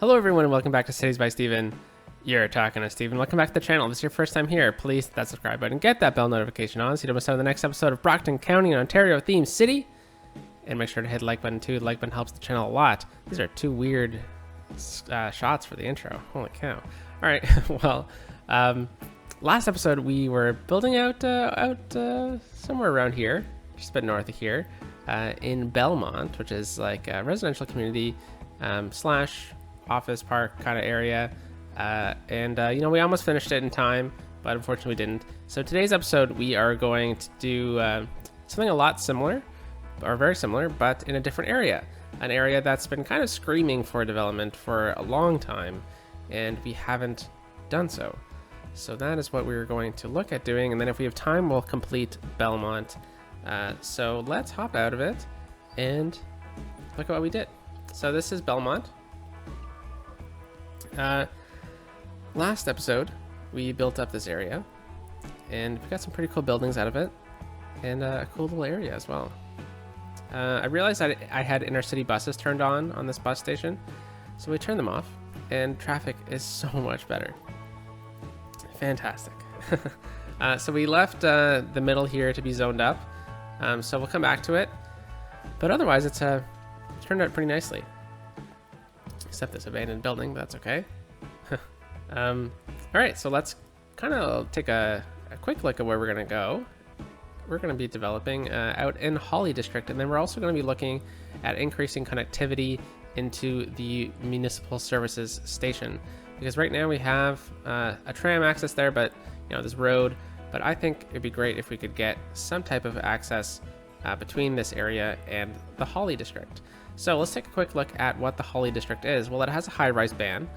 Hello everyone and welcome back to Cities by Steven. You're talking to Steven. Welcome back to the channel. If this is your first time here, please hit that subscribe button, get that bell notification on so you don't miss out on the next episode of Brockton County in Ontario themed city. And make sure to hit the like button too. The like button helps the channel a lot. These are two weird shots for the intro. Holy cow. Alright, well, last episode we were building out somewhere around here, just a bit north of here, in Belmont, which is like a residential community slash office park kind of area. You know, we almost finished it in time, but unfortunately we didn't. So today's episode, we are going to do something a lot similar, or very similar, but in a different area. An area that's been kind of screaming for development for a long time, and we haven't done so. So that is what we're going to look at doing, and then if we have time, we'll complete Belmont. So let's hop out of it and look at what we did. So this is Belmont. Last episode, we built up this area, and we got some pretty cool buildings out of it, and a cool little area as well. I realized I had inner city buses turned on this bus station, so we turned them off, and traffic is so much better. Fantastic. So we left the middle here to be zoned up, so we'll come back to it, but otherwise it's turned out pretty nicely. Except this abandoned building, but that's okay. All right, so let's kind of take a quick look at where we're going to go. We're going to be developing out in Holly District, and then we're also going to be looking at increasing connectivity into the municipal services station. Because right now we have a tram access there, but you know, this road. But I think it'd be great if we could get some type of access between this area and the Holly District. So let's take a quick look at what the Holly District is. Well, it has a high-rise ban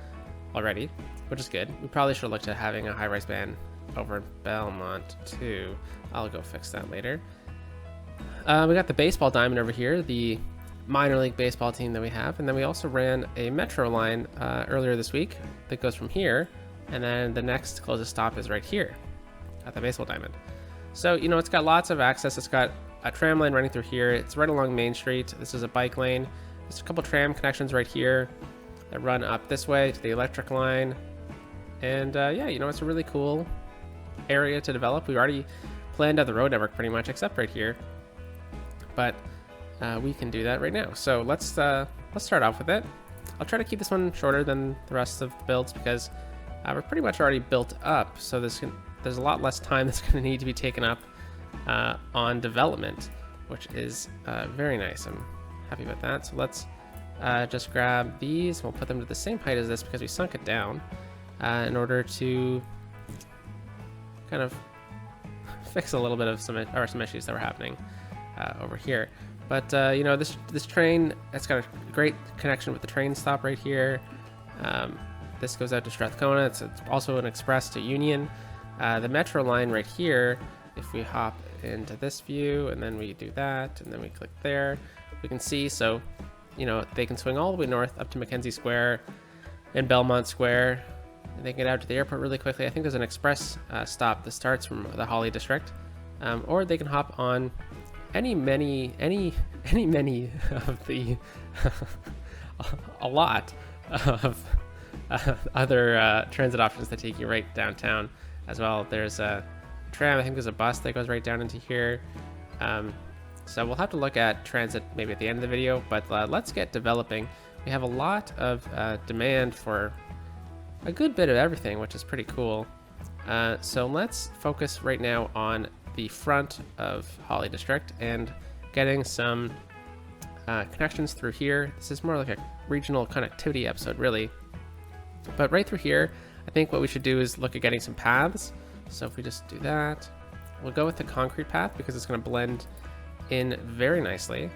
already, which is good. We probably should have looked at having a high-rise ban over in Belmont too. I'll go fix that later. We got the baseball diamond over here, the minor league baseball team that we have, and then we also ran a metro line earlier this week that goes from here, and then the next closest stop is right here at the baseball diamond. So, you know, it's got lots of access. It's got a tram line running through here. It's right along Main Street. This is a bike lane. There's a couple tram connections right here that run up this way to the electric line. And yeah, you know, it's a really cool area to develop. We've already planned out the road network pretty much, except right here. But we can do that right now. So let's start off with it. I'll try to keep this one shorter than the rest of the builds because we're pretty much already built up. So there's a lot less time that's going to need to be taken up on development, which is very nice. I'm happy with that. So let's just grab these. We'll put them to the same height as this because we sunk it down in order to kind of fix a little bit of some issues that were happening over here. But you know, this train, it's got a great connection with the train stop right here. This goes out to Strathcona. It's also an express to Union. The metro line right here, if we hop into this view and then we do that and then we click there, we can see, so you know, they can swing all the way north up to Mackenzie Square and Belmont Square, and they can get out to the airport really quickly. I think there's an express stop that starts from the Holly District, or they can hop on any many of the a lot of other transit options that take you right downtown as well. There's a tram, I think there's a bus that goes right down into here. So we'll have to look at transit maybe at the end of the video, but let's get developing. We have a lot of demand for a good bit of everything, which is pretty cool. So let's focus right now on the front of Holly District and getting some connections through here. This is more like a regional connectivity episode, really. But right through here, I think what we should do is look at getting some paths. So if we just do that, we'll go with the concrete path because it's going to blend in very nicely.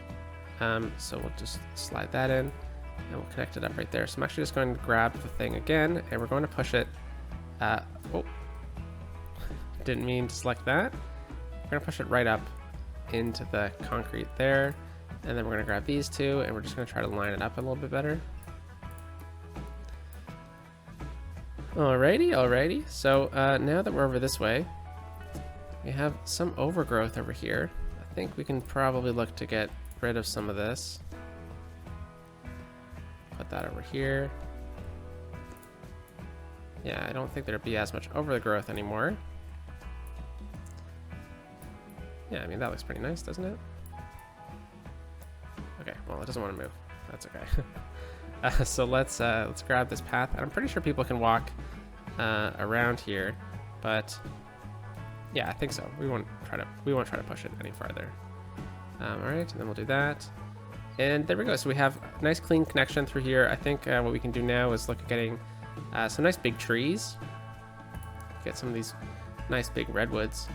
So we'll just slide that in and we'll connect it up right there. So I'm actually just going to grab the thing again and we're going to push it. Oh, didn't mean to select that. We're going to push it right up into the concrete there. And then we're going to grab these two and we're just going to try to line it up a little bit better. Alrighty. So now that we're over this way, we have some overgrowth over here. I think we can probably look to get rid of some of this. Put that over here. Yeah, I don't think there'd be as much over the growth anymore. Yeah, I mean, that looks pretty nice, doesn't it? Okay, well, it doesn't want to move. That's okay. So let's grab this path. I'm pretty sure people can walk around here, but yeah, I think so. We won't try to push it any farther. All right, and then we'll do that. And there we go. So we have a nice clean connection through here. I think what we can do now is look at getting some nice big trees. Get some of these nice big redwoods.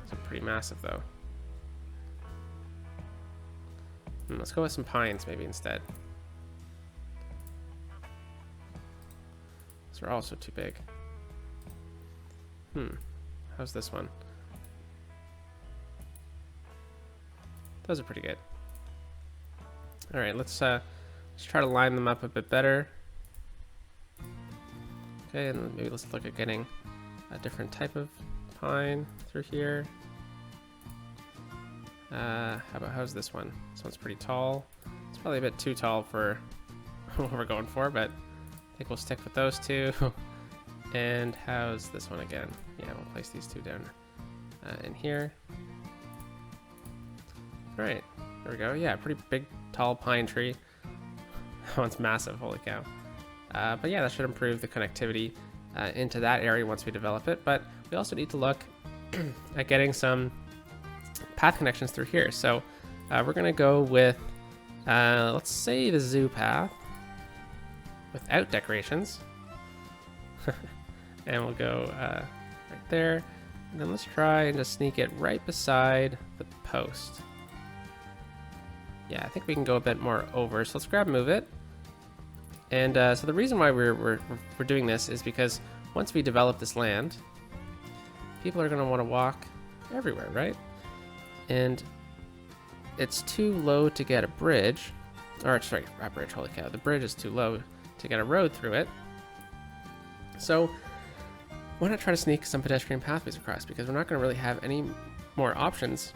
These are pretty massive though. Let's go with some pines maybe instead. These are also too big. How's this one? Those are pretty good. All right, let's try to line them up a bit better. Okay, and then maybe let's look at getting a different type of pine through here. How's this one? This one's pretty tall. It's probably a bit too tall for what we're going for, but I think we'll stick with those two. And how's this one again? Yeah, we'll place these two down in here. All right, there we go. Yeah, pretty big, tall pine tree. That one's massive, holy cow. But yeah, that should improve the connectivity into that area once we develop it. But we also need to look at getting some path connections through here. So we're gonna go with, let's say the zoo path without decorations. And we'll go right there. And then let's try and just sneak it right beside the post. Yeah, I think we can go a bit more over. So let's grab move it. And so the reason why we're doing this is because once we develop this land, people are going to want to walk everywhere, right? And it's too low to get a bridge. Or sorry, a bridge, holy cow. The bridge is too low to get a road through it. So why not try to sneak some pedestrian pathways across? Because we're not going to really have any more options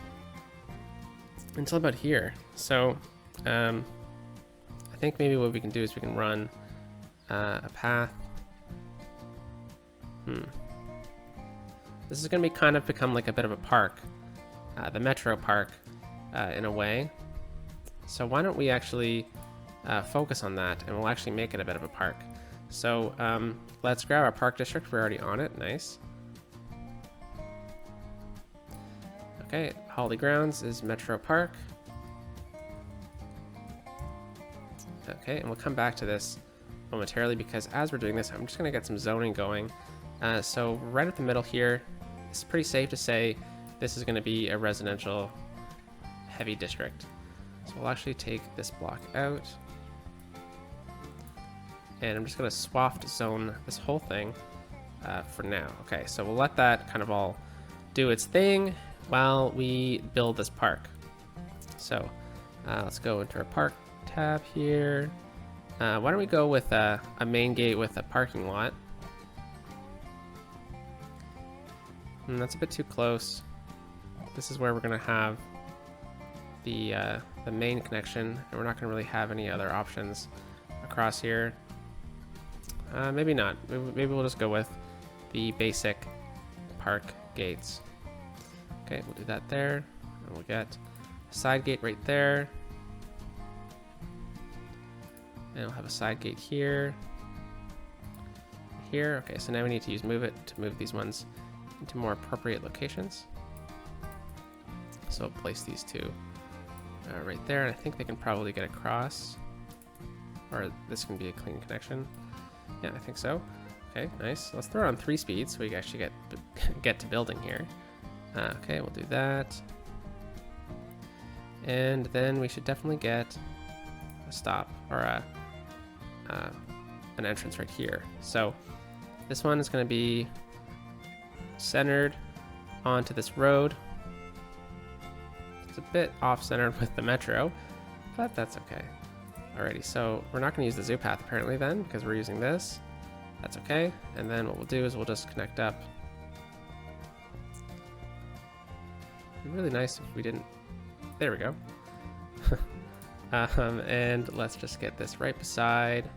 until about here. So I think maybe what we can do is we can run a path. This is going to be kind of become like a bit of a park, the metro park in a way. So why don't we actually focus on that, and we'll actually make it a bit of a park. So let's grab our park district. We're already on it. Nice. Okay, Holly Grounds is Metro Park. Okay, and we'll come back to this momentarily because as we're doing this, I'm just going to get some zoning going. So right at the middle here, it's pretty safe to say this is going to be a residential heavy district. So we'll actually take this block out. And I'm just going to swath zone this whole thing for now. Okay, so we'll let that kind of all do its thing while we build this park. So let's go into our park tab here. Why don't we go with a main gate with a parking lot? That's a bit too close. This is where we're going to have the main connection, and we're not going to really have any other options across here. Maybe not. Maybe we'll just go with the basic park gates. Okay, we'll do that there, and we'll get a side gate right there. And we'll have a side gate here. Here. Okay, so now we need to use move it to move these ones into more appropriate locations. So I'll place these two right there, and I think they can probably get across. Or this can be a clean connection. Yeah, I think so. Okay, nice. Let's throw it on 3 speeds so we can actually get to building here. Okay, we'll do that. And then we should definitely get a stop or an entrance right here. So this one is going to be centered onto this road. It's a bit off-centered with the metro, but that's okay. Alrighty, so we're not going to use the zoo path apparently then, because we're using this. That's okay. And then what we'll do is we'll just connect up. It'd be really nice if we didn't. There we go. And let's just get this right beside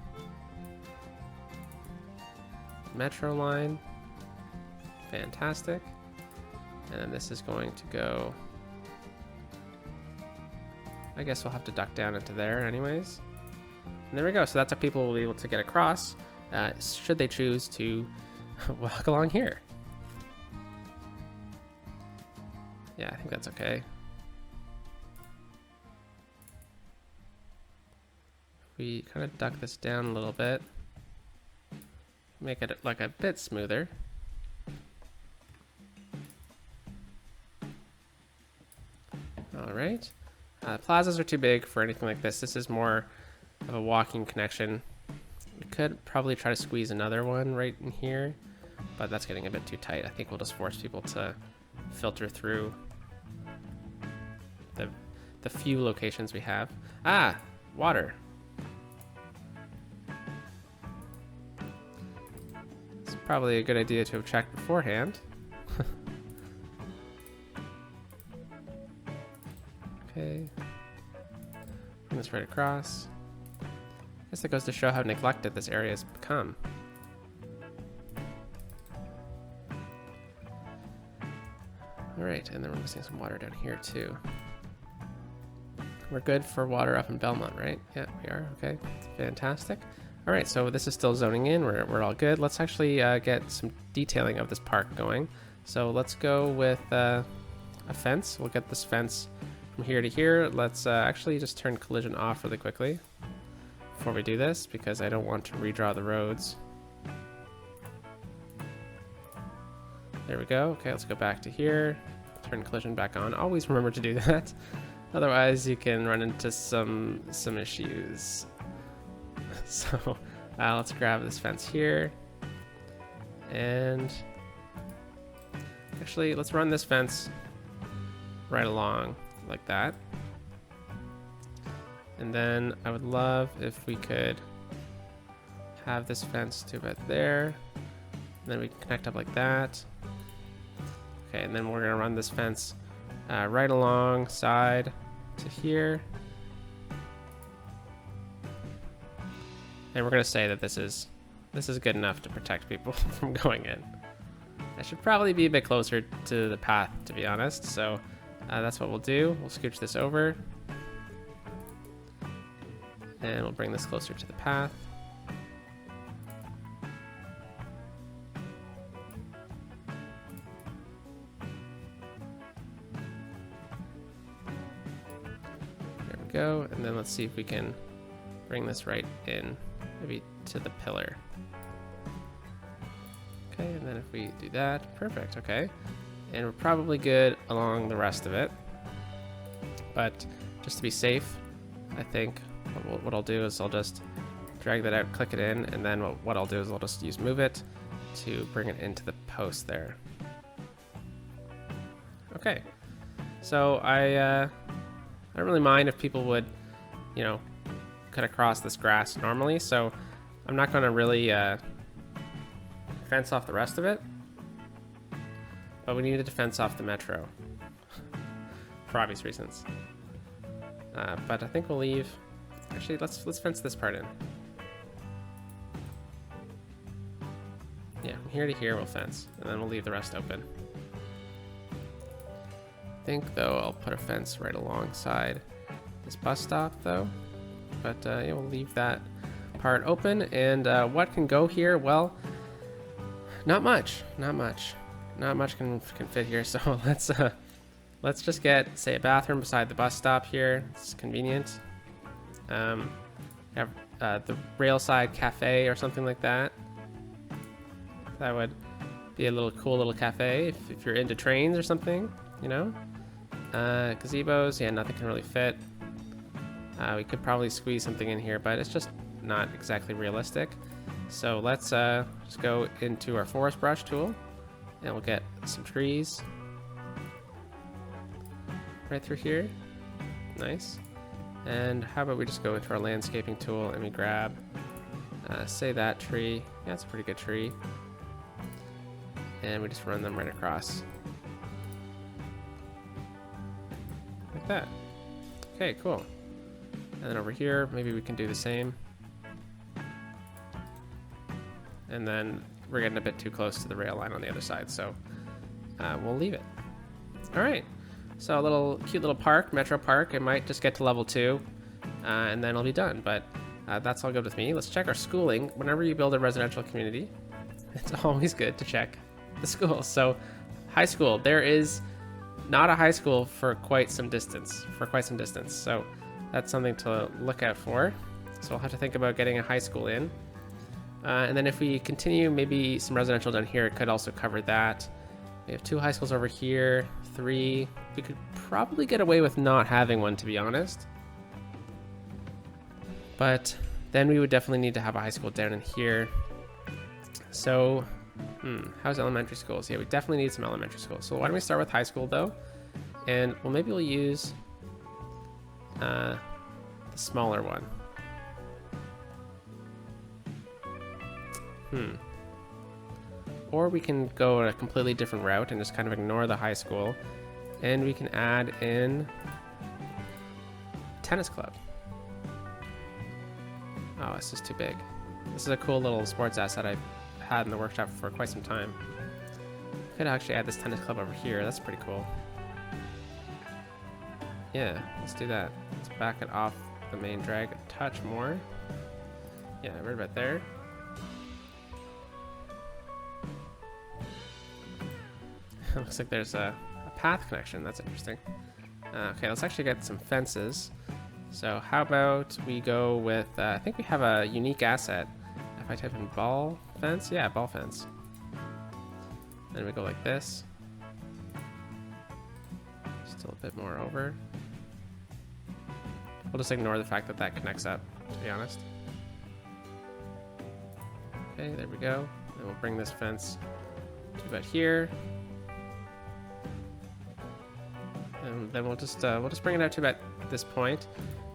metro line. Fantastic. And then this is going to go, I guess we'll have to duck down into there anyways. And there we go. So that's how people will be able to get across, should they choose to walk along here. Yeah, I think that's okay. We kind of duck this down a little bit, make it like a bit smoother. All right. Plazas are too big for anything like this. This is more of a walking connection. We could probably try to squeeze another one right in here, but that's getting a bit too tight. I think we'll just force people to filter through the few locations we have. Ah, water. It's probably a good idea to have checked beforehand. Okay. Bring this right across. I guess that goes to show how neglected this area has become. Alright, and then we're missing some water down here too. We're good for water up in Belmont, right? Yeah, we are. Okay, fantastic. Alright, so this is still zoning in. We're all good. Let's actually get some detailing of this park going. So let's go with a fence. We'll get this fence from here to here. Let's actually just turn collision off really quickly before we do this, because I don't want to redraw the roads. There we go. Okay, let's go back to here. Turn collision back on. Always remember to do that. Otherwise, you can run into some issues. So let's grab this fence here. And actually, let's run this fence right along like that. And then I would love if we could have this fence to about there. And then we can connect up like that. Okay, and then we're gonna run this fence right alongside to here. And we're gonna say that this is good enough to protect people from going in. I should probably be a bit closer to the path, to be honest. So that's what we'll do. We'll scooch this over. And we'll bring this closer to the path. There we go. And then let's see if we can bring this right in, maybe to the pillar. Okay, and then if we do that, perfect, okay. And we're probably good along the rest of it. But just to be safe, I think what I'll do is I'll just drag that out, click it in, and then what I'll do is I'll just use move it to bring it into the post there. Okay, so I don't really mind if people would, you know, cut across this grass normally, so I'm not going to really fence off the rest of it, but we needed to fence off the metro for obvious reasons. But I think we'll leave. Actually, let's fence this part in. Yeah, from here to here we'll fence, and then we'll leave the rest open. I think though I'll put a fence right alongside this bus stop though, but yeah, we'll leave that part open. And what can go here? Well, not much can fit here. So let's just get, say, a bathroom beside the bus stop here. It's convenient. Have the railside cafe or something like that. That would be a cool little cafe if you're into trains or something, you know. Gazebos, yeah, nothing can really fit. We could probably squeeze something in here, but it's just not exactly realistic. So let's just go into our forest brush tool, and we'll get some trees right through here. Nice. And how about we just go into our landscaping tool and we grab, say, that tree. Yeah, it's a pretty good tree. And we just run them right across. Like that. Okay, cool. And then over here, maybe we can do the same. And then we're getting a bit too close to the rail line on the other side, so we'll leave it. All right, so a little cute little park, Metro Park. It might just get to level 2, and then it'll be done, but that's all good with me. Let's check our schooling. Whenever you build a residential community, it's always good to check the schools. So high school, there is not a high school for quite some distance, so that's something to look out for. So we'll have to think about getting a high school in. And then if we continue, maybe some residential down here, it could also cover that. We have 2 high schools over here, 3. We could probably get away with not having one, to be honest. But then we would definitely need to have a high school down in here. So, how's elementary schools? Yeah, we definitely need some elementary schools. So why don't we start with high school, though? And well, maybe we'll use the smaller one. Or we can go a completely different route and just kind of ignore the high school, and we can add in tennis club. Oh, it's just too big. This is a cool little sports asset I've had in the workshop for quite some time. Could actually add this tennis club over here. That's pretty cool. Yeah, let's do that. Let's back it off the main drag a touch more. Yeah, right about there. Looks like there's a path connection. That's interesting. Okay, let's actually get some fences. So how about we go with, I think we have a unique asset. If I type in ball fence, yeah, ball fence. Then we go like this. Still a bit more over. We'll just ignore the fact that that connects up, to be honest. Okay, there we go. And we'll bring this fence to about here. And then we'll just bring it out to about this point,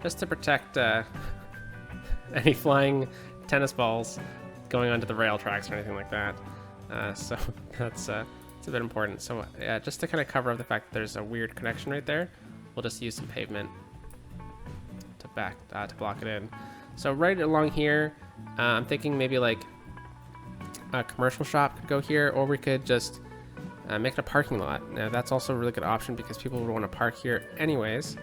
just to protect any flying tennis balls going onto the rail tracks or anything like that. So that's it's a bit important. So yeah, just to kind of cover up the fact that there's a weird connection right there, we'll just use some pavement to block it in. So right along here, I'm thinking maybe like a commercial shop could go here, or we could just make it a parking lot. Now that's also a really good option because people would want to park here anyways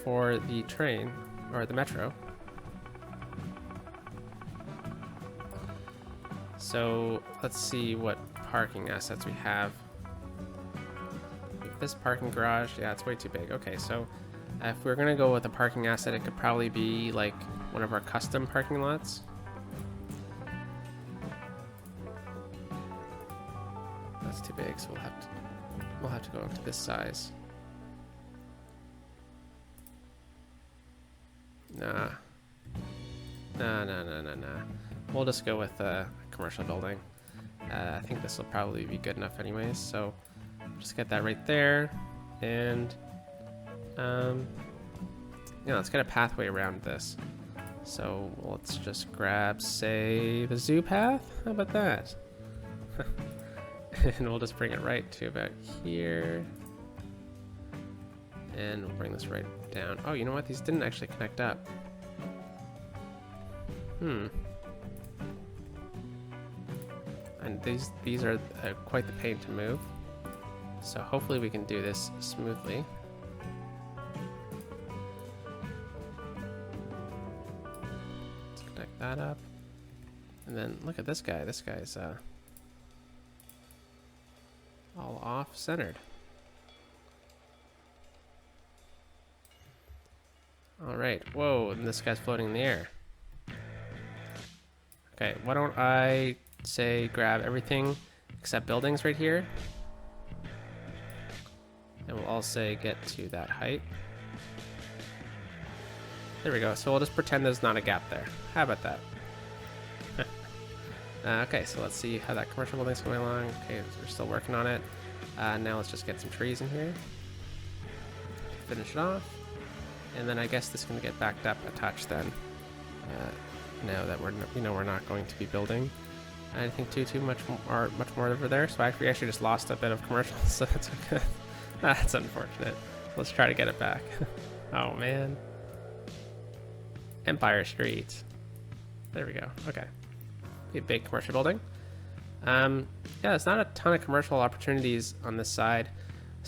for the train or the metro. So let's see what parking assets we have. This parking garage, yeah, it's way too big. Okay, so if we're gonna go with a parking asset, it could probably be like one of our custom parking lots. That's too big, so we'll have to go up to this size. Nah. We'll just go with a commercial building. I think this will probably be good enough anyways, so just get that right there. And yeah, let's get a pathway around this. So let's just grab, say, the zoo path. How about that? And we'll just bring it right to about here. And we'll bring this right down. Oh, you know what? These didn't actually connect up. And these are quite the pain to move. So hopefully we can do this smoothly. Let's connect that up. And then look at this guy. This guy's all off-centered. All right. Whoa, and this guy's floating in the air. Okay, why don't I say grab everything except buildings right here. And we'll all say get to that height. There we go. So we'll just pretend there's not a gap there. How about that? Okay, so let's see how that commercial building's going along. Okay, we're still working on it. Now let's just get some trees in here. Finish it off. And then I guess this can get backed up a touch then. Now that we're not going to be building anything too much more over there. So we actually just lost a bit of commercial, so that's okay. That's unfortunate. Let's try to get it back. Oh man. Empire Street. There we go. Okay. Be a big commercial building. Yeah, it's not a ton of commercial opportunities on this side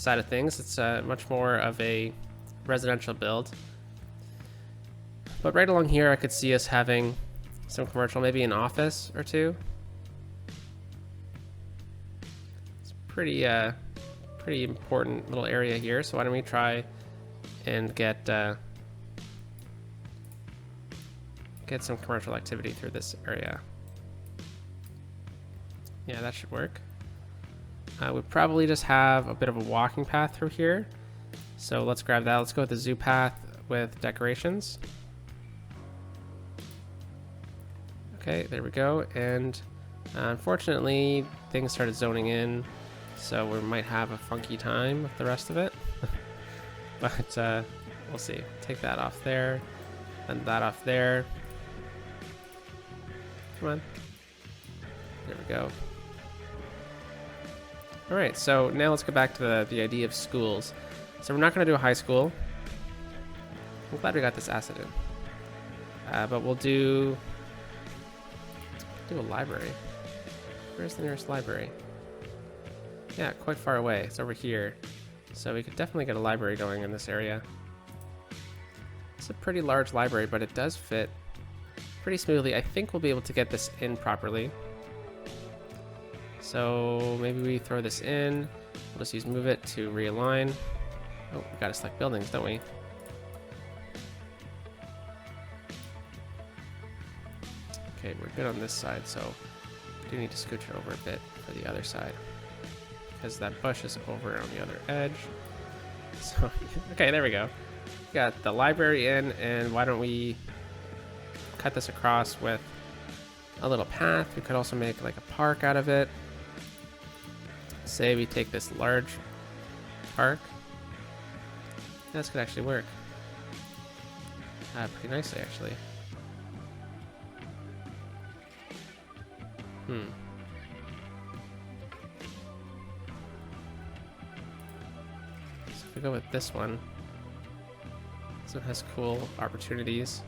of things. It's much more of a residential build. But right along here, I could see us having some commercial, maybe an office or two. It's pretty important little area here. So why don't we try and get some commercial activity through this area. Yeah, that should work. We probably just have a bit of a walking path through here. So let's grab that. Let's go with the zoo path with decorations. Okay, there we go. And unfortunately, things started zoning in, so we might have a funky time with the rest of it. But we'll see. Take that off there, and that off there. Come on. There we go. All right, so now let's go back to the idea of schools. So we're not going to do a high school. I'm glad we got this asset in. But we'll do a library. Where's the nearest library? Yeah, quite far away. It's over here. So we could definitely get a library going in this area. It's a pretty large library, but it does fit pretty smoothly. I think we'll be able to get this in properly. So maybe we throw this in. We'll just use move it to realign. Oh, we gotta select buildings, don't we? Okay, we're good on this side, so we do need to scooch it over a bit for the other side, because that bush is over on the other edge. So, okay, there we go. We got the library in, and why don't we cut this across with a little path? We could also make like a park out of it. Say we take this large park. This could actually work. Pretty nicely, actually. So if we go with this one has cool opportunities.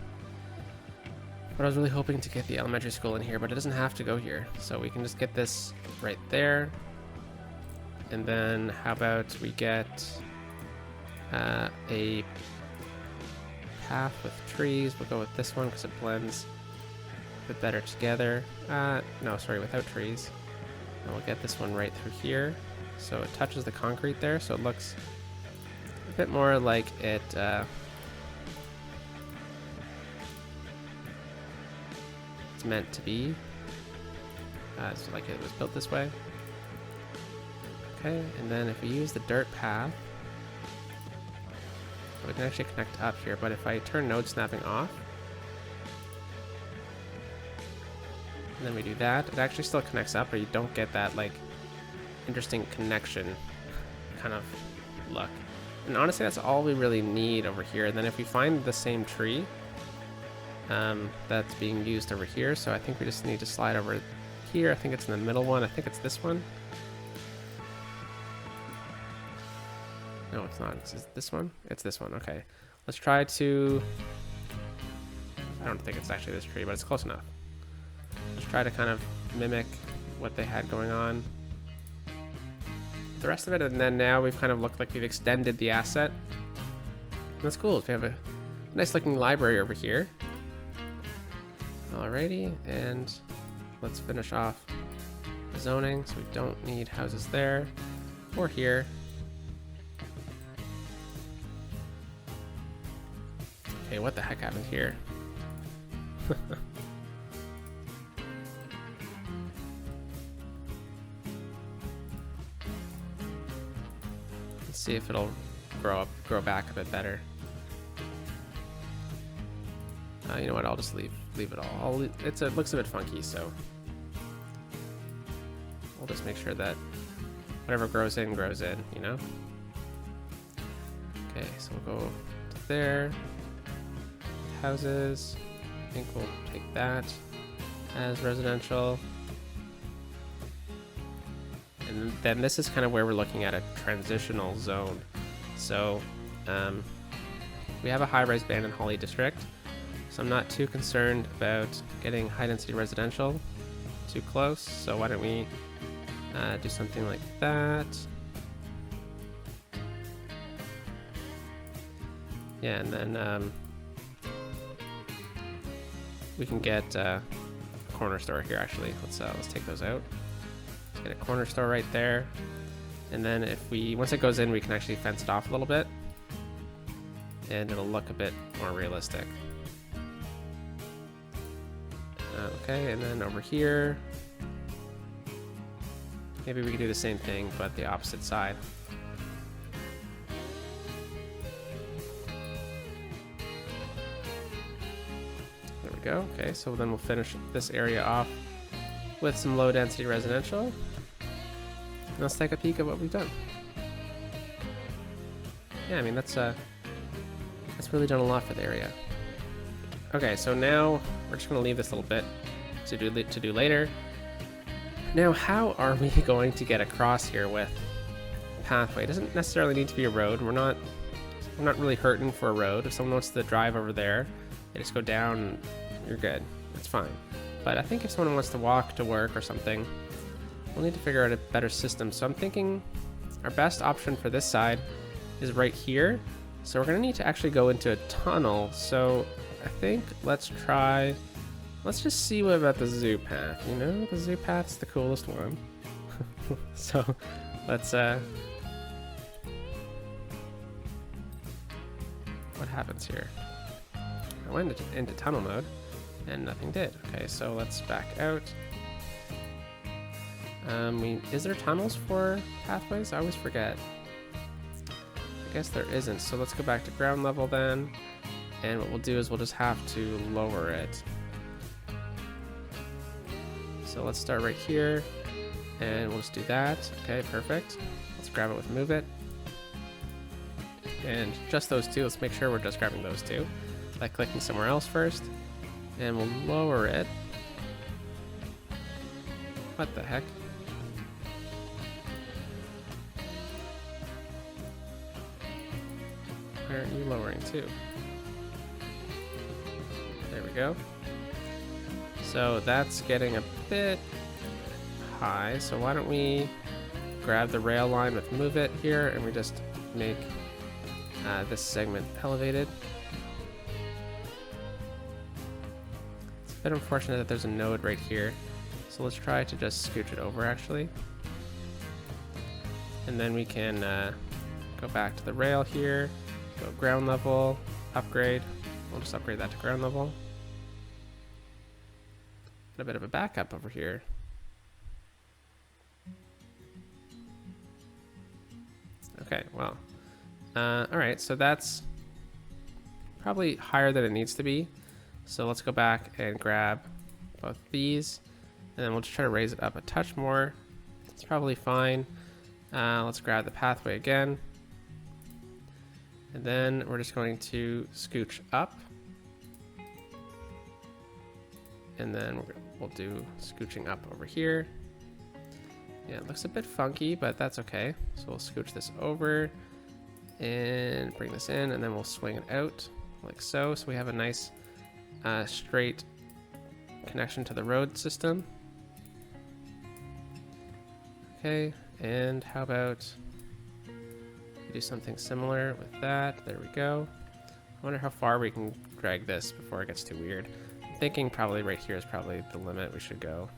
But I was really hoping to get the elementary school in here, but it doesn't have to go here. So we can just get this right there. And then how about we get a path with trees. We'll go with this one because it blends a bit better together. No, sorry, without trees. And we'll get this one right through here. So it touches the concrete there, so it looks a bit more like it's meant to be. So like it was built this way. Okay, and then if we use the dirt path, we can actually connect up here, but if I turn node snapping off, and then we do that, it actually still connects up, but you don't get that like interesting connection kind of look. And honestly, that's all we really need over here. And then if we find the same tree that's being used over here, so I think we just need to slide over here. I think it's in the middle one. I think it's this one. No, it's not. It's this one? It's this one. Okay. Let's try to... I don't think it's actually this tree, but it's close enough. Let's try to kind of mimic what they had going on. The rest of it, and then now we've kind of looked like we've extended the asset. And that's cool. We have a nice looking library over here. Alrighty, and let's finish off the zoning. So we don't need houses there or here. Okay, what the heck happened here? Let's see if it'll grow back a bit better. You know what? I'll just leave it all. It looks a bit funky, so we'll just make sure that whatever grows in, you know? Okay, so we'll go to there. Houses. I think we'll take that as residential. And then this is kind of where we're looking at a transitional zone. So we have a high-rise band in Holly District. So I'm not too concerned about getting high-density residential too close. So why don't we do something like that? Yeah, and then we can get a corner store here. Actually, let's take those out. Let's get a corner store right there, and then once it goes in, we can actually fence it off a little bit, and it'll look a bit more realistic. Okay, and then over here, maybe we can do the same thing, but the opposite side. There we go. Okay, so then we'll finish this area off with some low density residential. And let's take a peek at what we've done. Yeah, I mean, that's really done a lot for the area. Okay, so now we're just going to leave this little bit to do later. Now, how are we going to get across here with pathway? It doesn't necessarily need to be a road. We're not really hurting for a road. If someone wants to drive over there, they just go down and you're good. It's fine. But I think if someone wants to walk to work or something, we'll need to figure out a better system. So I'm thinking our best option for this side is right here. So we're going to need to actually go into a tunnel. So I think let's just see what about the zoo path. You know, the zoo path's the coolest one. So let's what happens here? I went into tunnel mode and nothing did. Okay, so let's back out. Is there tunnels for pathways? I always forget. I guess there isn't. So let's go back to ground level then. And what we'll do is we'll just have to lower it. So let's start right here, and we'll just do that. Okay, perfect. Let's grab it with move it. And just those two, let's make sure we're just grabbing those two by clicking somewhere else first. And we'll lower it. What the heck? Why aren't you lowering too? There we go. So that's getting a bit high. So why don't we grab the rail line with move it here, and we just make this segment elevated. It's a bit unfortunate that there's a node right here. So let's try to just scooch it over actually. And then we can go back to the rail here, go ground level, upgrade. We'll just upgrade that to ground level. A bit of a backup over here. Okay, well, all right, so that's probably higher than it needs to be. So let's go back and grab both these, and then we'll just try to raise it up a touch more. It's probably fine. Let's grab the pathway again, and then we're just going to scooch up, and then we'll do scooching up over here. Yeah, it looks a bit funky, but that's okay. So we'll scooch this over and bring this in, and then we'll swing it out like so. So we have a nice straight connection to the road system. Okay, and how about we do something similar with that? There we go. I wonder how far we can drag this before it gets too weird. I'm thinking probably right here is probably the limit we should go.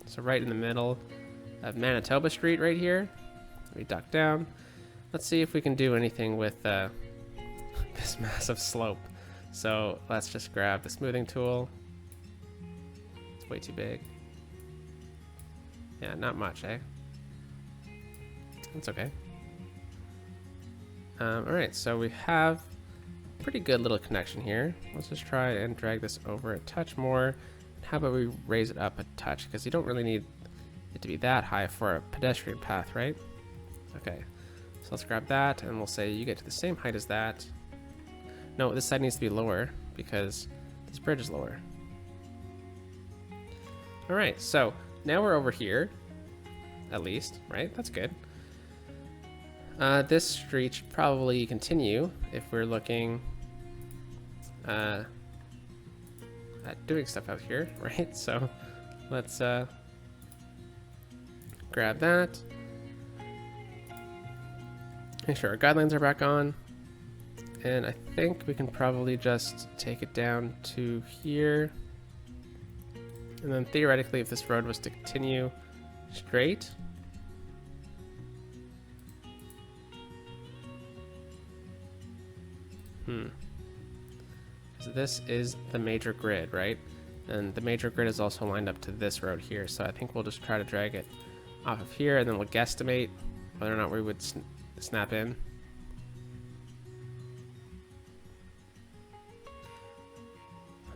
So right in the middle of Manitoba Street right here, we duck down. Let's see if we can do anything with this massive slope. So let's just grab the smoothing tool. It's way too big. Yeah, not much, eh? That's okay. Alright, so we have a pretty good little connection here. Let's just try and drag this over a touch more. How about we raise it up a touch? Because you don't really need it to be that high for a pedestrian path, right? Okay, so let's grab that and we'll say you get to the same height as that. No, this side needs to be lower because this bridge is lower. Alright, so now we're over here, at least, right? That's good. This street should probably continue if we're looking at doing stuff out here, right? So let's grab that. Make sure our guidelines are back on. And I think we can probably just take it down to here. And then theoretically, if this road was to continue straight, so this is the major grid, right? And the major grid is also lined up to this road here. So I think we'll just try to drag it off of here, and then we'll guesstimate whether or not we would snap in.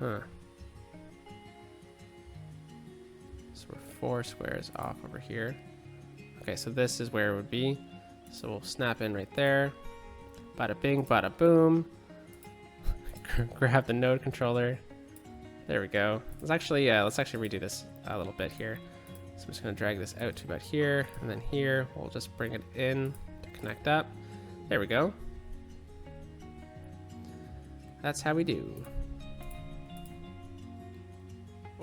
Huh. So we're 4 squares off over here. Okay, so this is where it would be. So we'll snap in right there. Bada bing, bada boom. Grab the node controller. There we go. Let's actually redo this a little bit here. So I'm just gonna drag this out to about here, and then here we'll just bring it in to connect up. There we go. That's how we do.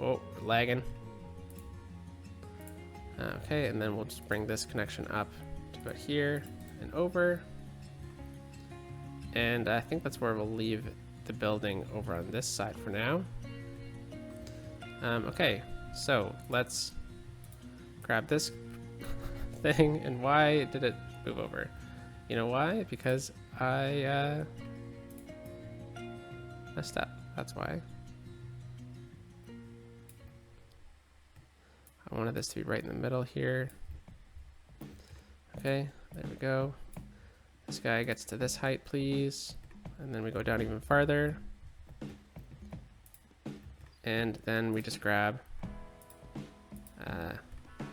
Oh, we're lagging. Okay, and then we'll just bring this connection up to about here and over. And I think that's where we'll leave the building over on this side for now. Okay, so let's grab this thing. And why did it move over? You know why? Because I messed up. That's why. I wanted this to be right in the middle here. Okay, there we go. This guy gets to this height, please. And then we go down even farther. And then we just grab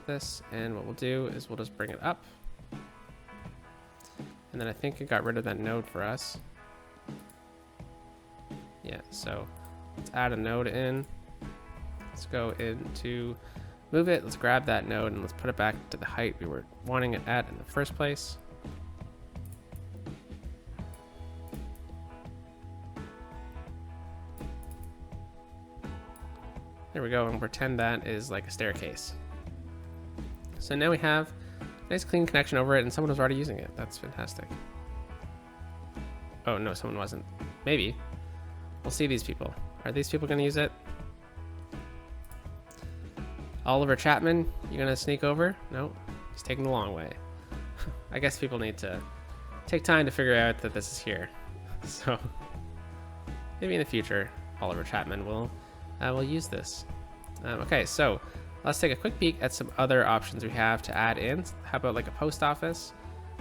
this, and what we'll do is we'll just bring it up. And then I think it got rid of that node for us. Yeah, so let's add a node in. Let's go into move it. Let's grab that node and let's put it back to the height we were wanting it at in the first place. There we go, and pretend that is like a staircase. So now we have a nice clean connection over it, and someone was already using it. That's fantastic. Oh no, someone wasn't. Maybe. We'll see these people. Are these people gonna use it? Oliver Chapman, you gonna sneak over? No, he's taking the long way. I guess people need to take time to figure out that this is here. So maybe in the future, Oliver Chapman will use this. Okay, so let's take a quick peek at some other options we have to add in. How about like a post office?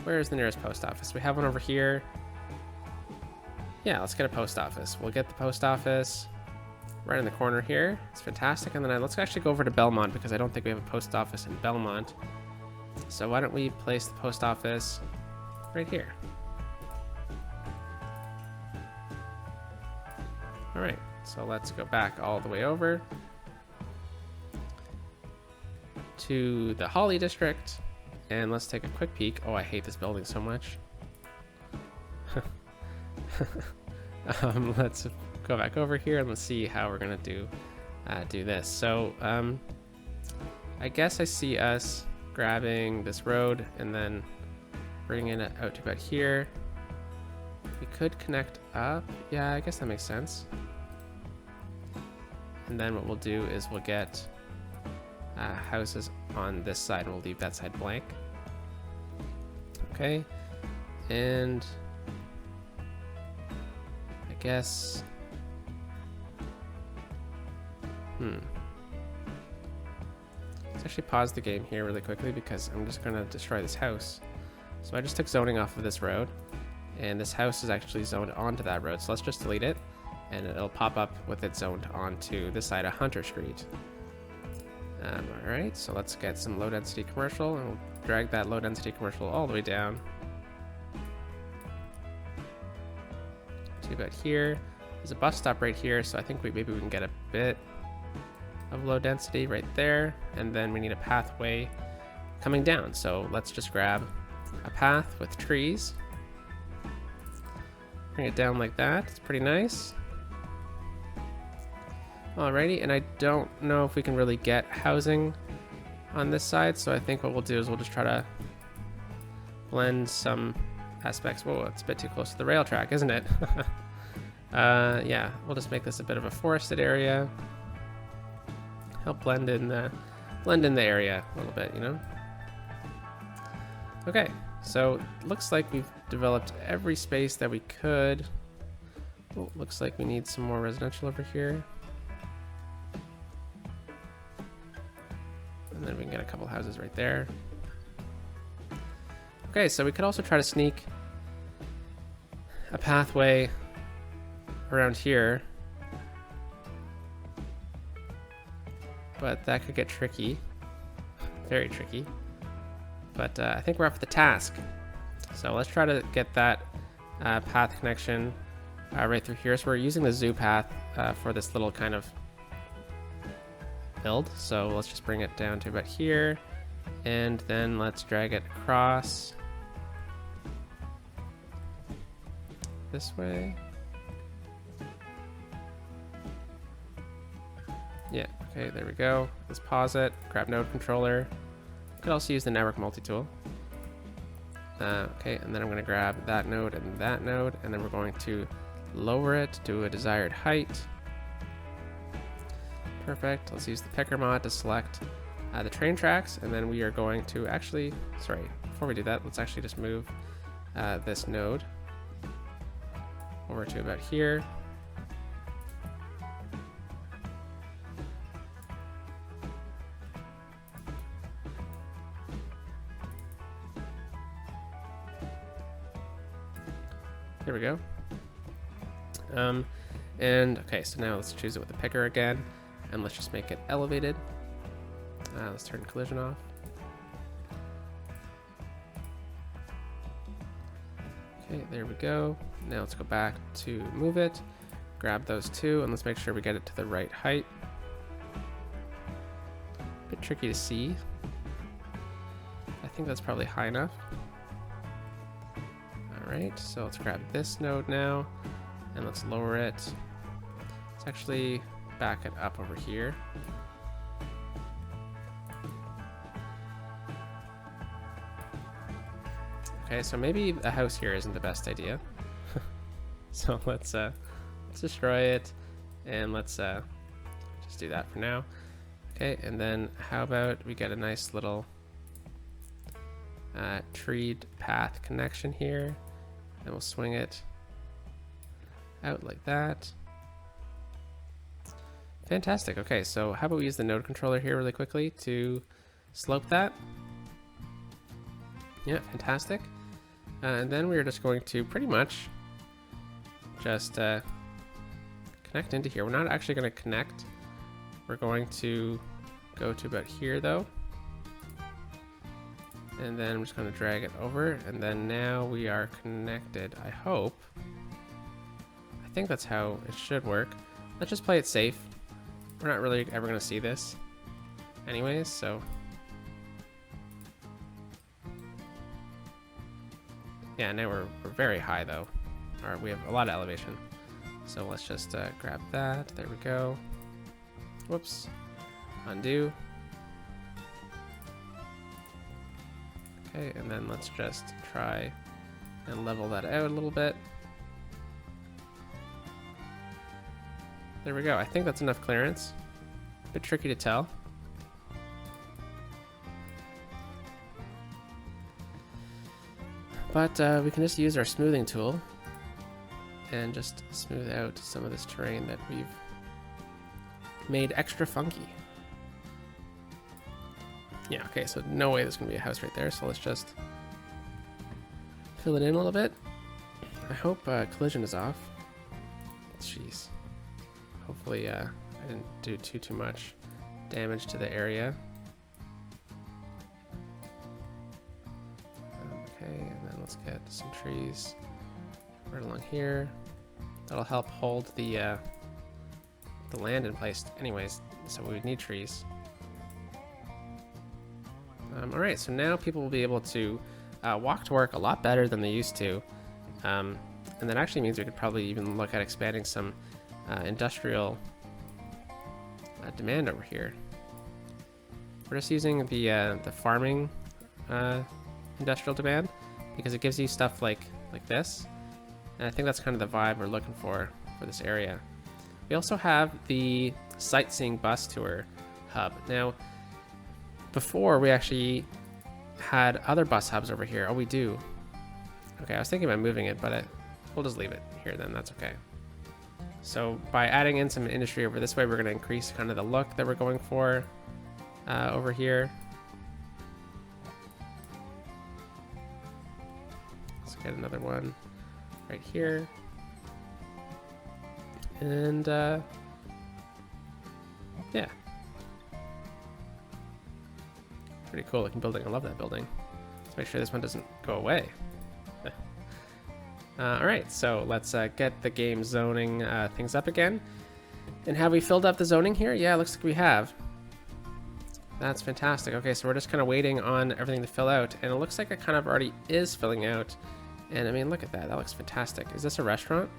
Where is the nearest post office? We have one over here. Yeah, let's get a post office. We'll get the post office right in the corner here. It's fantastic. And then let's actually go over to Belmont, because I don't think we have a post office in Belmont. So why don't we place the post office right here? All right, so let's go back all the way over to the Holly district, and let's take a quick peek. Oh, I hate this building so much. Let's go back over here and let's see how we're gonna do this. So I guess I see us grabbing this road and then bringing it out to about here. We could connect up. Yeah, I guess that makes sense. And then what we'll do is we'll get houses on this side, and we'll leave that side blank. Okay, and I guess let's actually pause the game here really quickly, because I'm just gonna destroy this house. So I just took zoning off of this road, and this house is actually zoned onto that road. So let's just delete it, and it'll pop up with it zoned onto this side of Hunter Street. All right, so let's get some low density commercial, and we'll drag that low density commercial all the way down to about here. There's a bus stop right here, so I think maybe we can get a bit of low density right there, and then we need a pathway coming down. So let's just grab a path with trees, bring it down like that. It's pretty nice. Alrighty, and I don't know if we can really get housing on this side, so I think what we'll do is we'll just try to blend some aspects. Whoa, it's a bit too close to the rail track, isn't it? Yeah, we'll just make this a bit of a forested area. Help blend in the area a little bit, you know? Okay, so looks like we've developed every space that we could. Oh, looks like we need some more residential over here. And then we can get a couple houses right there. Okay, so we could also try to sneak a pathway around here. But that could get tricky. Very tricky. But I think we're up for the task. So let's try to get that path connection right through here. So we're using the zoo path for this little kind of build. So let's just bring it down to about here, and then let's drag it across this way. Yeah, okay, there we go. Let's pause it, grab node controller. Could also use the network multi-tool. Okay, and then I'm going to grab that node, and then we're going to lower it to a desired height. Perfect. Let's use the picker mod to select the train tracks, and then we are going to actually, sorry, before we do that, let's actually just move this node over to about here. There we go. And okay, so now let's choose it with the picker again, and let's just make it elevated. Let's turn collision off. Okay, there we go. Now let's go back to move it, grab those two, and let's make sure we get it to the right height. A bit tricky to see. I think that's probably high enough. Alright, so let's grab this node now, and let's lower it. Let's actually back it up over here. Okay, so maybe a house here isn't the best idea. So let's destroy it, and let's just do that for now. Okay, and then how about we get a nice little treed path connection here, and we'll swing it out like that. Fantastic. Okay, so how about we use the node controller here really quickly to slope that. Yeah, fantastic. And then we're just going to pretty much just connect into here. We're not actually going to connect. We're going to go to about here though. And then I'm just going to drag it over, and then now we are connected, I hope. I think that's how it should work. Let's just play it safe. We're not really ever going to see this anyways, so yeah, now we're very high though. Or we have a lot of elevation. So let's just grab that. There we go. Whoops. Undo. Okay, and then let's just try and level that out a little bit. There we go. I think that's enough clearance. A bit tricky to tell. But we can just use our smoothing tool and just smooth out some of this terrain that we've made extra funky. Yeah, okay, so no way there's gonna be a house right there, so let's just fill it in a little bit. I hope collision is off. Jeez. Hopefully I didn't do too much damage to the area. Okay, and then let's get some trees right along here. That'll help hold the land in place anyways, so we would need trees. Alright, so now people will be able to walk to work a lot better than they used to. And that actually means we could probably even look at expanding some industrial demand over here. We're just using the farming industrial demand because it gives you stuff like this. And I think that's kind of the vibe we're looking for this area. We also have the sightseeing bus tour hub. Now, before we actually had other bus hubs over here. Oh, we do. Okay, I was thinking about moving it, but we'll just leave it here then. That's okay. So by adding in some industry over this way, we're going to increase kind of the look that we're going for over here. Let's get another one right here. And yeah. Pretty cool looking building. I love that building. Let's make sure this one doesn't go away. Alright, so let's get the game zoning things up again. And have we filled up the zoning here? Yeah, it looks like we have. That's fantastic. Okay, so we're just kind of waiting on everything to fill out. And it looks like it kind of already is filling out. And I mean, look at that. That looks fantastic. Is this a restaurant?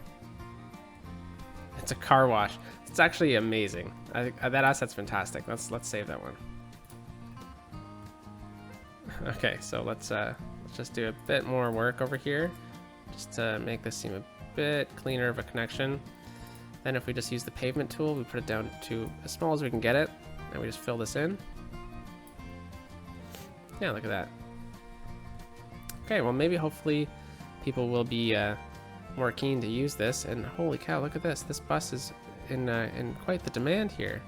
It's a car wash. It's actually amazing. That asset's fantastic. Let's save that one. Okay, so let's just do a bit more work over here, just to make this seem a bit cleaner of a connection. Then if we just use the pavement tool, we put it down to as small as we can get it, and we just fill this in. Yeah, look at that. Okay, well maybe hopefully people will be more keen to use this. And holy cow, look at this! This bus is in quite the demand here.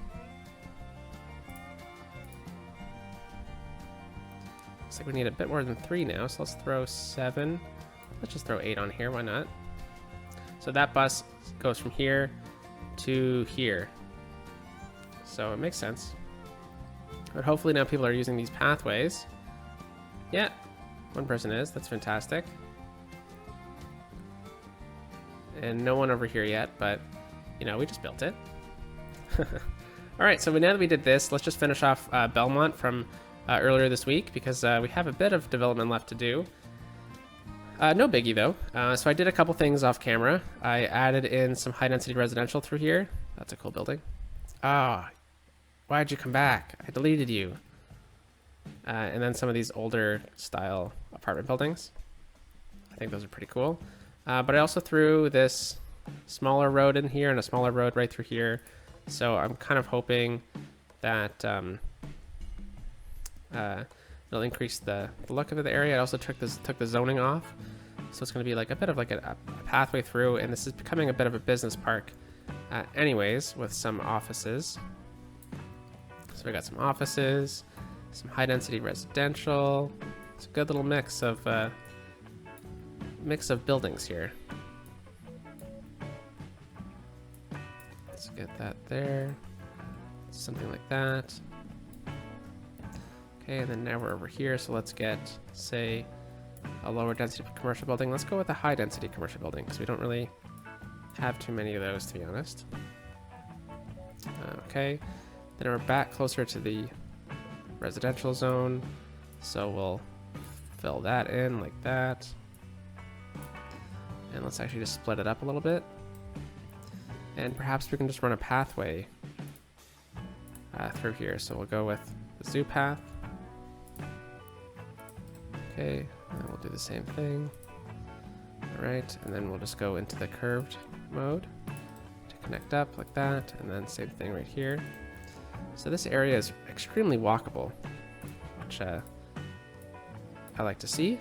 Looks like we need a bit more than 3 now, so let's throw 7. Let's just throw 8 on here, why not? So that bus goes from here to here. So it makes sense. But hopefully now people are using these pathways. Yeah, one person is, that's fantastic. And no one over here yet, but you know, we just built it. Alright, so now that we did this, let's just finish off Belmont from earlier this week, because we have a bit of development left to do. No biggie though. So I did a couple things off camera. I added in some high density residential through here. That's a cool building. Ah, why'd you come back? I deleted you. And then some of these older style apartment buildings. I think those are pretty cool. But I also threw this smaller road in here and a smaller road right through here. So I'm kind of hoping that it'll increase the look of the area. I also took the zoning off, so it's going to be like a bit of like a pathway through, and this is becoming a bit of a business park anyways, with some offices. So we got some offices, some high density residential. It's a good little mix of buildings here. Let's get that there, something like that. Okay, and then now we're over here, so let's get, say, a lower density commercial building. Let's go with a high density commercial building, because we don't really have too many of those, to be honest. Okay, then we're back closer to the residential zone, so we'll fill that in like that. And let's actually just split it up a little bit. And perhaps we can just run a pathway through here. So we'll go with the zoo path. Okay, and we'll do the same thing. All right, and then we'll just go into the curved mode to connect up like that, and then same thing right here. So this area is extremely walkable, which I like to see.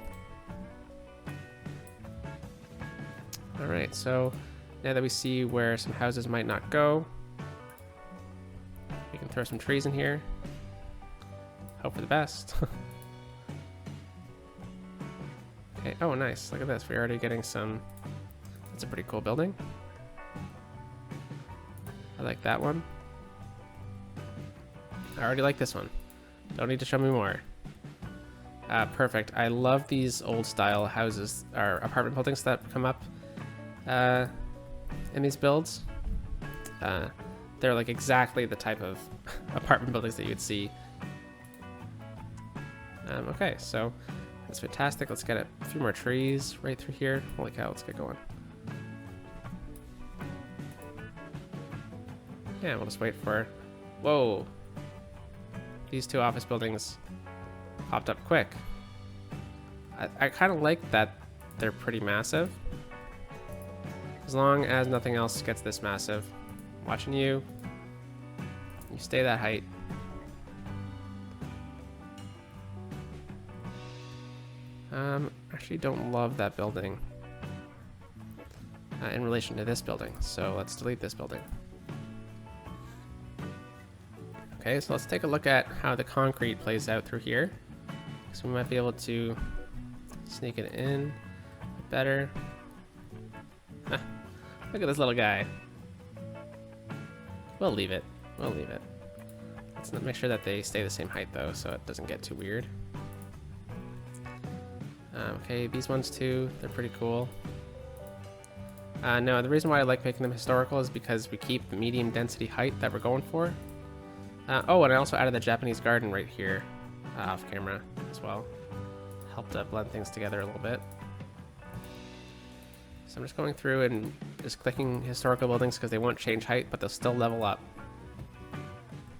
All right, so now that we see where some houses might not go, we can throw some trees in here. Hope for the best. Okay, oh nice, look at this. We're already getting some, that's a pretty cool building. I like that one. I already like this one. Don't need to show me more. Perfect. I love these old style houses, or apartment buildings that come up in these builds. They're like exactly the type of apartment buildings that you'd see. Okay, so that's fantastic. Let's get a few more trees right through here. Holy cow, let's get going. Yeah, we'll just wait for Whoa. These two office buildings popped up quick. I kind of like that they're pretty massive. As long as nothing else gets this massive. Watching you. You stay that height. Actually don't love that building in relation to this building, so let's delete this building. Okay, so let's take a look at how the concrete plays out through here. So we might be able to sneak it in a bit better. Huh. Look at this little guy. We'll leave it. We'll leave it. Let's make sure that they stay the same height though, so it doesn't get too weird. Okay, these ones too, they're pretty cool. No, the reason why I like making them historical is because we keep the medium density height that we're going for. Oh, and I also added the Japanese garden right here off camera as well. Helped blend things together a little bit. So I'm just going through and just clicking historical buildings because they won't change height, but they'll still level up.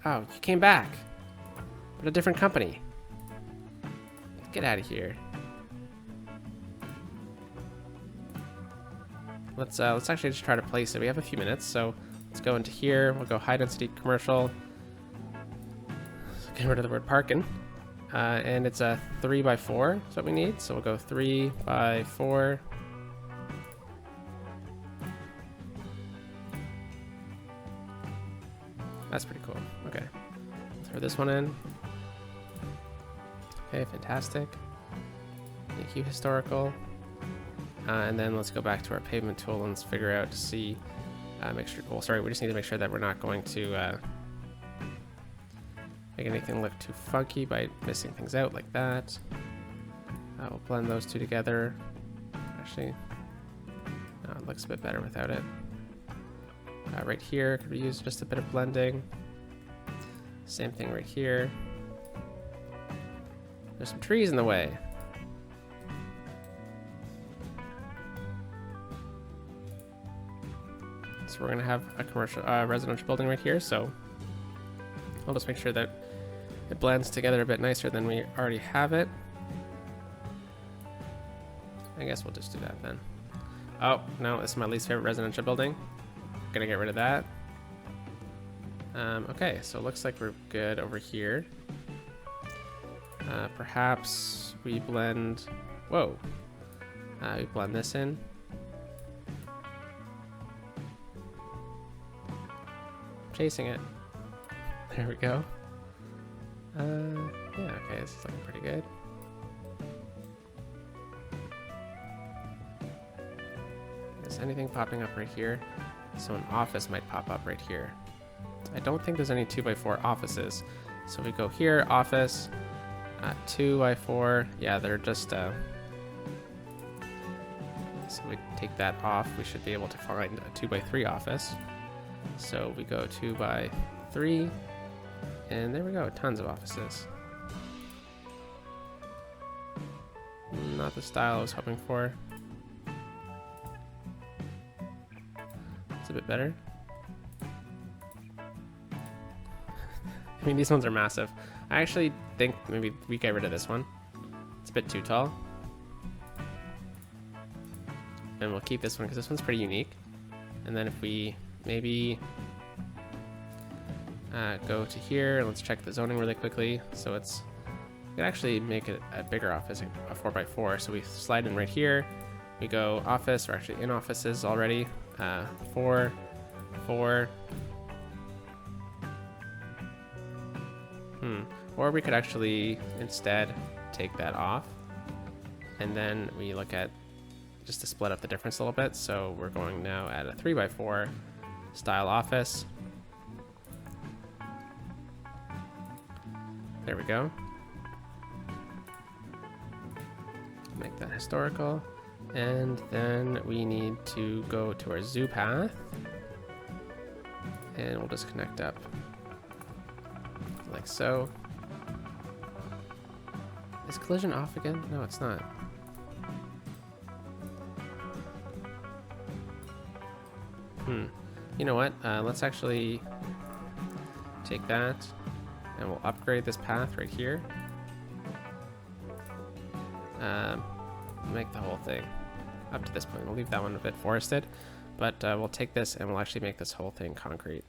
Oh, you came back, but a different company. Get out of here. Let's actually just try to place it. We have a few minutes, so let's go into here. We'll go high density commercial. Get rid of the word parking. And it's a 3x4 is what we need. So we'll go 3x4. That's pretty cool. Okay. Throw this one in. Okay, fantastic. Make you historical. And then let's go back to our pavement tool and let's figure out to see, make sure, well, sorry, we just need to make sure that we're not going to make anything look too funky by missing things out like that. We'll blend those two together. Actually, no, it looks a bit better without it. Right here, could we use just a bit of blending? Same thing right here. There's some trees in the way. So we're gonna have a commercial, residential building right here. So I'll just make sure that it blends together a bit nicer than we already have it. I guess we'll just do that then. Oh, no, this is my least favorite residential building. Gonna get rid of that. Okay, so it looks like we're good over here. Perhaps we blend, whoa. We blend this in. Chasing it. There we go. Yeah, okay, this is looking pretty good. Is anything popping up right here? So an office might pop up right here. I don't think there's any 2x4 offices. So we go here, office, 2x4. Yeah, they're just, so we take that off. We should be able to find a 2x3 office. So we go 2x3, and there we go, tons of offices. Not the style I was hoping for. It's a bit better. I mean, these ones are massive. I actually think maybe we get rid of this one. It's a bit too tall. And we'll keep this one because this one's pretty unique. And then if we maybe go to here and let's check the zoning really quickly. So it's, we can actually make it a bigger office, a 4x4. So we slide in right here. We go office, or actually in offices already. 4, 4. Or we could actually instead take that off. And then we look at just to split up the difference a little bit. So we're going now at a 3x4 style office. There we go. Make that historical. And then we need to go to our zoo path. And we'll just connect up like so. Is collision off again? No, it's not. You know what? Let's actually Take that, and we'll upgrade this path right here. Make the whole thing up to this point. We'll leave that one a bit forested, but we'll take this and we'll actually make this whole thing concrete.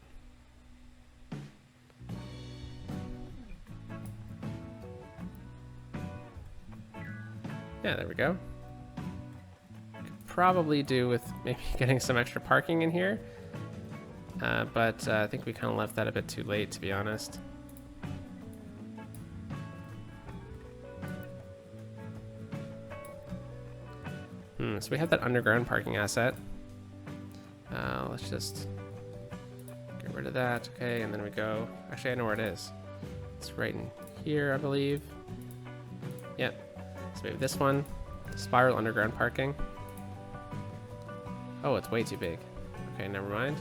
Yeah, there we go. Could probably do with maybe getting some extra parking in here, but I think we kind of left that a bit too late, to be honest. So we have that underground parking asset. Let's just get rid of that. Okay, and then we go. Actually, I know where it is. It's right in here, I believe. Yep. So we have this one, spiral underground parking. Oh, it's way too big. Okay, never mind.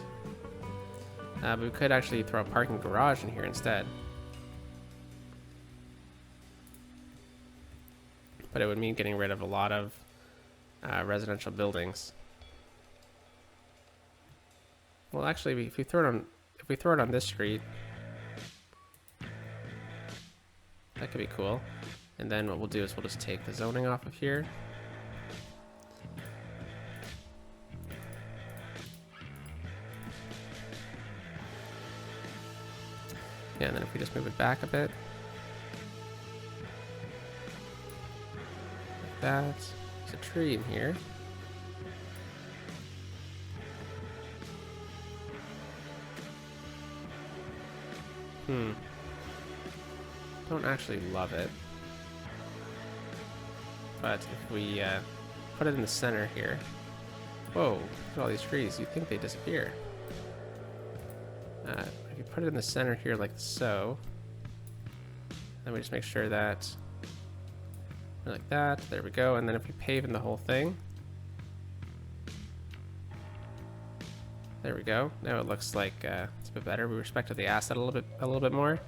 But we could actually throw a parking garage in here instead. But it would mean getting rid of a lot of residential buildings. Well, actually, if we throw it on this street, that could be cool. And then what we'll do is we'll just take the zoning off of here. Yeah, and then if we just move it back a bit, like that. There's a tree in here. Don't actually love it. But if we put it in the center here. Whoa, look at all these trees. You'd think they disappear. If you put it in the center here like so, then we just make sure that, like that, there we go. And then if we pave in the whole thing, there we go. Now it looks like it's a bit better. We respected the asset a little bit more.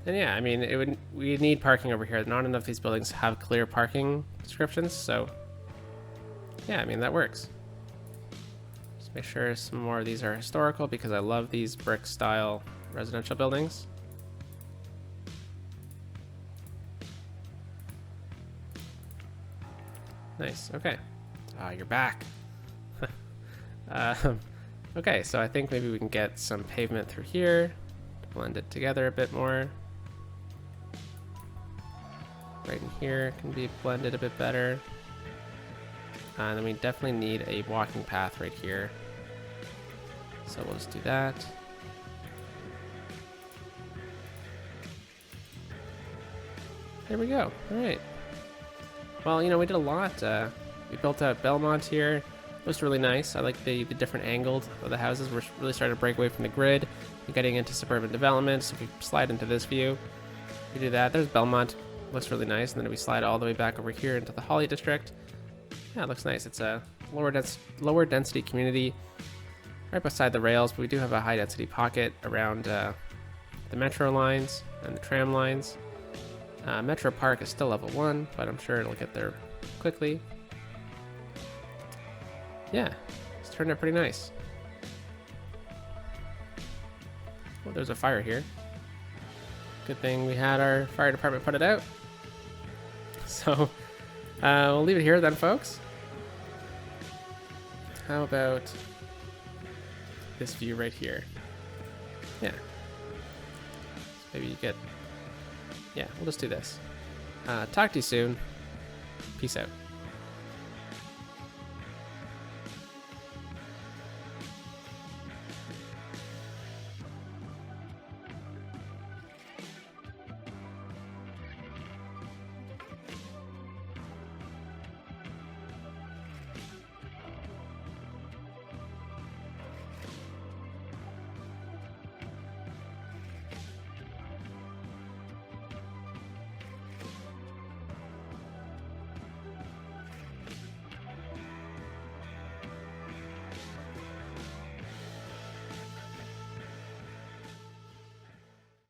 And yeah, I mean, we need parking over here. Not enough of these buildings have clear parking descriptions, so yeah, I mean, that works. Just make sure some more of these are historical because I love these brick style residential buildings. Nice, okay. Ah, you're back. Okay, so I think maybe we can get some pavement through here to blend it together a bit more. Right in here can be blended a bit better. And then we definitely need a walking path right here. So we'll just do that. There we go. All right. Well, you know, we did a lot. We built out Belmont here. It was really nice. I like the different angled of the houses. We're really starting to break away from the grid and getting into suburban development. So if we slide into this view, we do that. There's Belmont. Looks really nice. And then we slide all the way back over here into the Holly district. Yeah, it looks nice. It's a lower density community right beside the rails, but we do have a high density pocket around the metro lines and the tram lines. Metro Park is still level 1, but I'm sure it'll get there quickly. Yeah, it's turned out pretty nice. Oh, there's a fire here. Good thing we had our fire department put it out. So we'll leave it here then, folks. How about this view right here? Yeah. Maybe you get... Yeah, we'll just do this. Talk to you soon. Peace out.